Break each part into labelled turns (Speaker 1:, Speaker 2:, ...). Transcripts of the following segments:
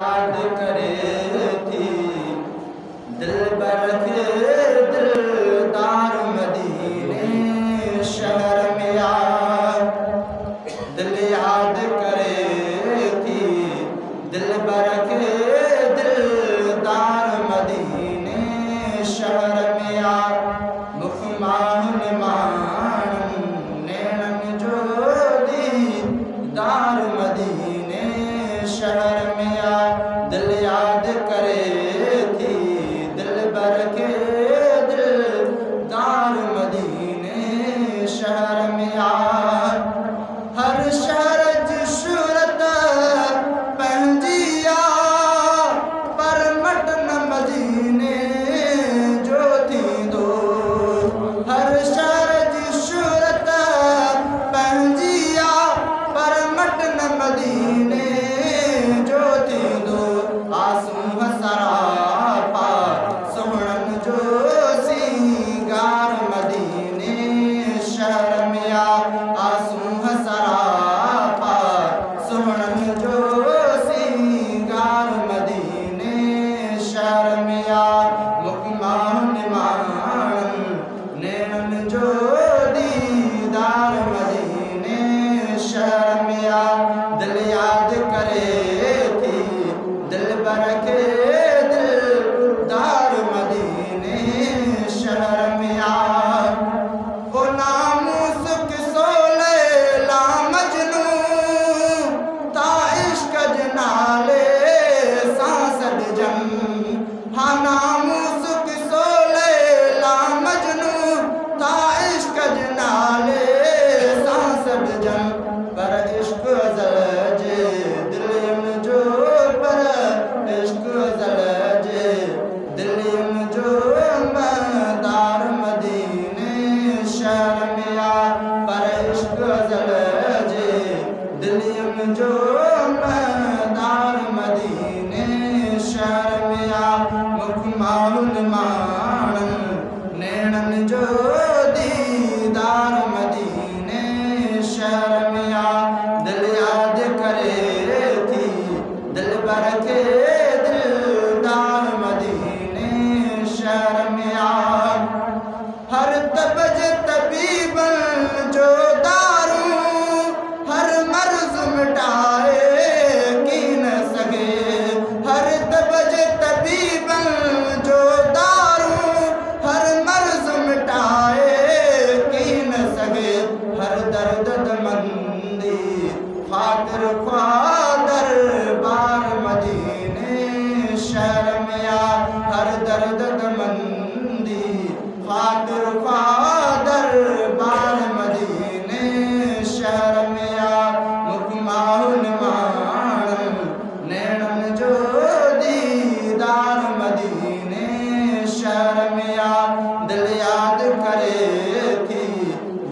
Speaker 1: याद करे थी दिल बरके दिलदार मदीने शहर में यार दिल याद करे थी दिल बरके दिलदार मदीने शहर में यार मुखमान मान नैनन जो दीदार मदीने शहर में यार दिल याद करे थी दिल बरके दिलदार मदीने शहर में यार हर शहर जी शूरत पंहिंजी पर मटन मदीने जो थींदो हर शहर जी शूरत पंहिंजी पर मटन मदीने जो थींदो आसूं सरापा सुहिणनि जो सिंगार मदीने शहर में आसूं सरापा सुहिणनि जो सिंगार मदीने शहर में मुखमान मान नैनन जो दीदार मदीने शहर में दिल याद करे थी दिल बरके दिलदार मदीने शहर में ओ नामूस किसो लैला मजनू ता इश्क जनाले सांसद जम हा नामूस किसो लैला मजनू ता इश्क जनाले सांसद जम पर इश्क अज़ल जे दिल जो पर इश्क अज़ल जे दिल जो मदार मदीने शहर में पर इश्क अज़ल जे दिल जो मदार मदीने शहर में मुखमान मान नैनन जो दीदार मदीने शहर में दिल याद करे थी दिल बरके दिलदार मदीने शहर में हर तबज तबीबन जो दारू हर मर्ज मिटाए की न सके हर तबज तबीबन जो दारू हर मर्ज मिटाए की न सके हर दर्द मंदी खातिर ख्वादर बार मदीने शहर में हर दर्द मंदी खातिर ख्वादर बार मदीने शहर में मुखमान मान नैनन जो दीदार मदीने शहर में दिल याद करे थी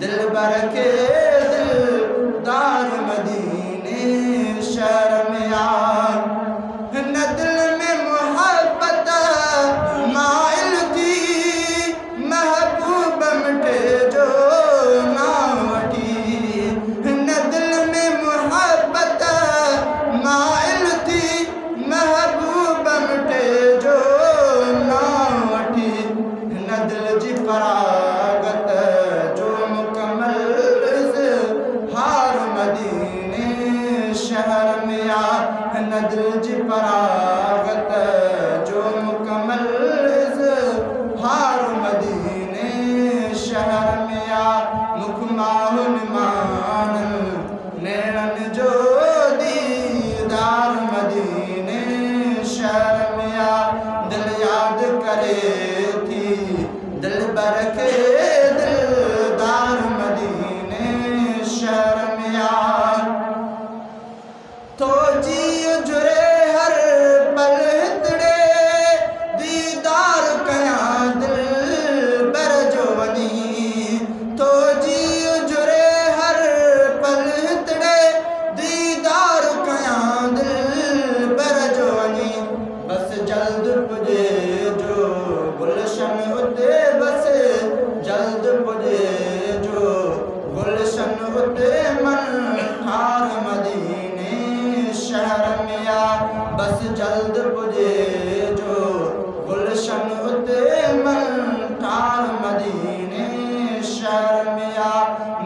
Speaker 1: दिल बरके दिलदार मदीने शहर में न दिल में मोहब्बत माइल थी महबूब मिटे जो ना वठी न दिल में मोहब्बत माइल थी महबूब मिटे जो ना वठी न दिल जी परागत जो मुकम्मल हार मदीने शहर में न दिल जी परागत जो मुकम्मल हार मदीने शहर में मुखमान मान नैनन जो दीदार मदीने शहर में दिल याद करे थी दिल बरके दिलदार मदीने शहर में तो जी जुरे हर पल हितड़े दीदार कया दिल बर जो वनी तो जी जुरे हर पल हितड़े दीदार कया दिल जल्द पुजे जो गुलशन उते मन ठाण मदीने शहर में आ